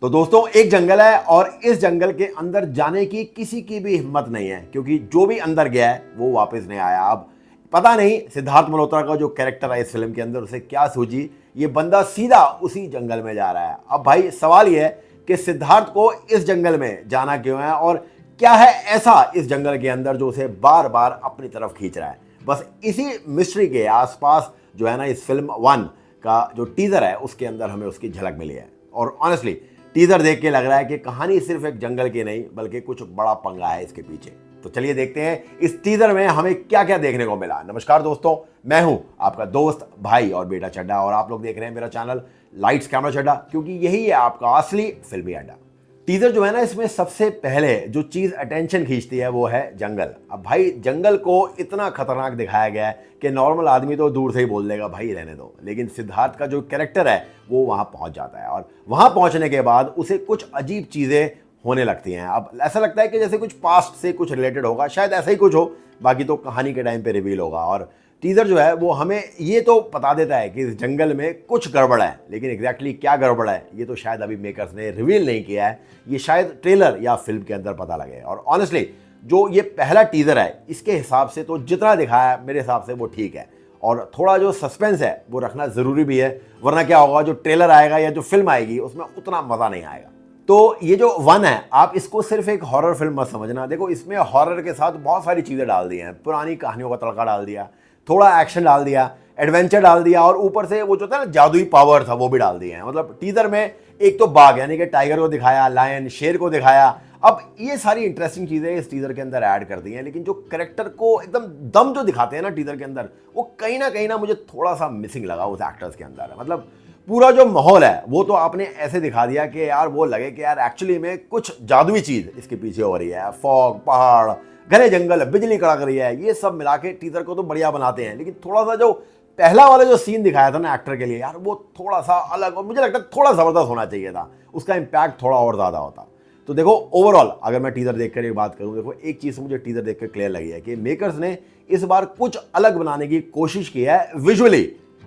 तो दोस्तों एक जंगल है और इस जंगल के अंदर जाने की किसी की भी हिम्मत नहीं है क्योंकि जो भी अंदर गया है वो वापस नहीं आया। अब पता नहीं सिद्धार्थ मल्होत्रा का जो कैरेक्टर है इस फिल्म के अंदर उसे क्या सूझी, ये बंदा सीधा उसी जंगल में जा रहा है। अब भाई सवाल ये है कि सिद्धार्थ को इस जंगल में जाना क्यों है और क्या है ऐसा इस जंगल के अंदर जो उसे बार बार अपनी तरफ खींच रहा है। बस इसी मिस्ट्री के आसपास जो है ना इस फिल्म 1 का जो टीजर है उसके अंदर हमें उसकी झलक मिली है। और ऑनेस्टली टीजर देख के लग रहा है कि कहानी सिर्फ एक जंगल की नहीं बल्कि कुछ बड़ा पंगा है इसके पीछे। तो चलिए देखते हैं इस टीजर में हमें क्या क्या देखने को मिला। नमस्कार दोस्तों, मैं हूं आपका दोस्त भाई और बेटा चड्डा और आप लोग देख रहे हैं मेरा चैनल लाइट्स कैमरा चड्डा, क्योंकि यही है आपका असली फिल्मी अड्डा। टीजर जो है ना इसमें सबसे पहले जो चीज अटेंशन खींचती है वो है जंगल। अब भाई जंगल को इतना खतरनाक दिखाया गया है कि नॉर्मल आदमी तो दूर से ही बोल देगा भाई रहने दो, लेकिन सिद्धार्थ का जो कैरेक्टर है वो वहां पहुंच जाता है और वहां पहुंचने के बाद उसे कुछ अजीब चीजें होने लगती हैं। अब ऐसा लगता है कि जैसे कुछ पास्ट से कुछ रिलेटेड होगा, शायद ऐसा ही कुछ हो, बाकी तो कहानी के टाइम पे रिवील होगा। और टीजर जो है वो हमें ये तो बता देता है कि इस जंगल में कुछ गड़बड़ है, लेकिन एग्जैक्टली क्या गड़बड़ है ये तो शायद अभी मेकर्स ने रिवील नहीं किया है। ये शायद ट्रेलर या फिल्म के अंदर पता लगे। और ऑनेस्टली जो ये पहला टीजर है इसके हिसाब से तो जितना दिखाया है मेरे हिसाब से वो ठीक है, और थोड़ा जो सस्पेंस है वो रखना जरूरी भी है, वरना क्या होगा जो ट्रेलर आएगा या जो फिल्म आएगी उसमें उतना मजा नहीं आएगा। तो ये जो 1 है आप इसको सिर्फ एक हॉरर फिल्म मत समझना। देखो इसमें हॉरर के साथ बहुत सारी चीजें डाल दी हैं, पुरानी कहानियों का तड़का डाल दिया, थोड़ा एक्शन डाल दिया, एडवेंचर डाल दिया, और ऊपर से वो जो था ना जादुई पावर था वो भी डाल दिए हैं। मतलब टीजर में एक तो बाघ यानी कि टाइगर को दिखाया, लायन शेर को दिखाया, अब ये सारी इंटरेस्टिंग चीजें इस टीजर के अंदर ऐड कर दी हैं, लेकिन जो कैरेक्टर को एकदम दम जो दिखाते हैं ना टीजर के अंदर वो कहीं ना मुझे थोड़ा सा मिसिंग लगा उस एक्टर्स के अंदर। मतलब पूरा जो माहौल है वो तो आपने ऐसे दिखा दिया कि यार वो लगे कि यार एक्चुअली में कुछ जादुई चीज इसके पीछे हो रही है, फॉग, पहाड़, घने जंगल, बिजली कड़क रही है, ये सब मिला के टीजर को तो बढ़िया बनाते हैं। लेकिन थोड़ा सा जो पहला वाला जो सीन दिखाया था ना एक्टर के लिए, यार वो थोड़ा सा अलग और मुझे लगता है थोड़ा जबरदस्त होना चाहिए था, उसका इंपैक्ट थोड़ा और ज्यादा होता। तो देखो ओवरऑल अगर मैं टीजर देखकर एक बात करूं, देखो एक चीज मुझे टीजर देखकर क्लियर लगी है कि मेकर्स ने इस बार कुछ अलग बनाने की कोशिश की है विजुअली।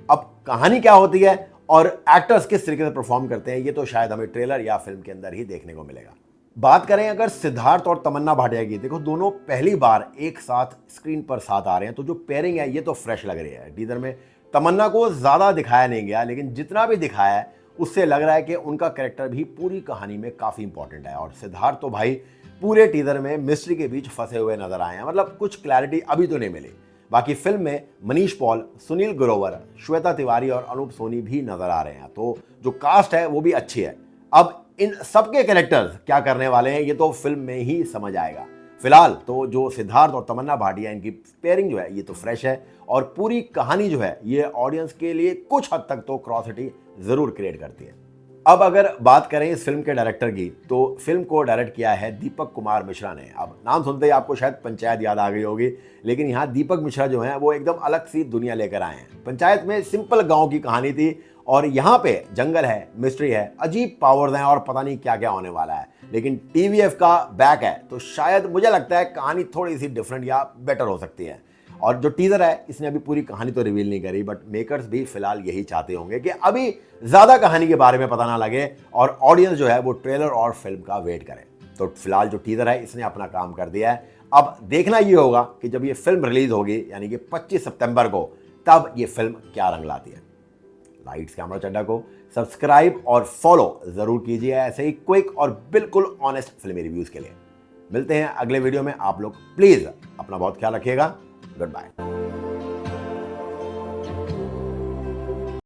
अब कहानी क्या होती है और एक्टर्स किस तरीके से परफॉर्म करते हैं ये तो शायद हमें ट्रेलर या फिल्म के अंदर ही देखने को मिलेगा। बात करें अगर सिद्धार्थ और तमन्ना भाटिया की, देखो दोनों पहली बार एक साथ स्क्रीन पर साथ आ रहे हैं, तो जो पेयरिंग है ये तो फ्रेश लग रही है। टीजर में तमन्ना को ज्यादा दिखाया नहीं गया, लेकिन जितना भी दिखाया है उससे लग रहा है कि उनका कैरेक्टर भी पूरी कहानी में काफी इंपॉर्टेंट है। और सिद्धार्थ तो भाई पूरे टीजर में मिस्ट्री के बीच फंसे हुए नजर आए हैं, मतलब कुछ क्लैरिटी अभी तो नहीं मिली। बाकी फिल्म में मनीष पॉल, सुनील ग्रोवर, श्वेता तिवारी और अनूप सोनी भी नजर आ रहे हैं, तो जो कास्ट है वो भी अच्छी है। अब इन सबके कैरेक्टर्स क्या करने वाले हैं ये तो फिल्म में ही समझ आएगा। फिलहाल तो जो सिद्धार्थ और तमन्ना भाटिया इनकी पेयरिंग जो है ये तो फ्रेश है, और पूरी कहानी जो है ये ऑडियंस के लिए कुछ हद तक तो क्रॉसिटी जरूर क्रिएट करती है। अब अगर बात करें इस फिल्म के डायरेक्टर की, तो फिल्म को डायरेक्ट किया है दीपक कुमार मिश्रा ने। अब नाम सुनते ही आपको शायद पंचायत याद आ गई होगी, लेकिन यहाँ दीपक मिश्रा जो है वो एकदम अलग सी दुनिया लेकर आए हैं। पंचायत में सिंपल गांव की कहानी थी और यहाँ पे जंगल है, मिस्ट्री है, अजीब पावर्स हैं और पता नहीं क्या क्या होने वाला है। लेकिन टीवीएफ का बैक है तो शायद मुझे लगता है कहानी थोड़ी सी डिफरेंट या बेटर हो सकती है। और जो टीजर है इसने अभी पूरी कहानी तो रिवील नहीं करी, बट मेकर्स भी फिलहाल यही चाहते होंगे कि अभी ज्यादा कहानी के बारे में पता ना लगे और ऑडियंस जो है वो ट्रेलर और फिल्म का वेट करे। तो फिलहाल जो टीजर है इसने अपना काम कर दिया है। अब देखना ये होगा कि जब ये फिल्म रिलीज होगी यानी कि 25 सितंबर को, तब ये फिल्म क्या रंग लाती है। लाइट्स कैमरा चड्डा को सब्सक्राइब और फॉलो जरूर कीजिए ऐसे ही क्विक और बिल्कुल ऑनेस्ट फिल्मी रिव्यूज के लिए। मिलते हैं अगले वीडियो में। आप लोग प्लीज अपना बहुत ख्याल रखिएगा। Good bye.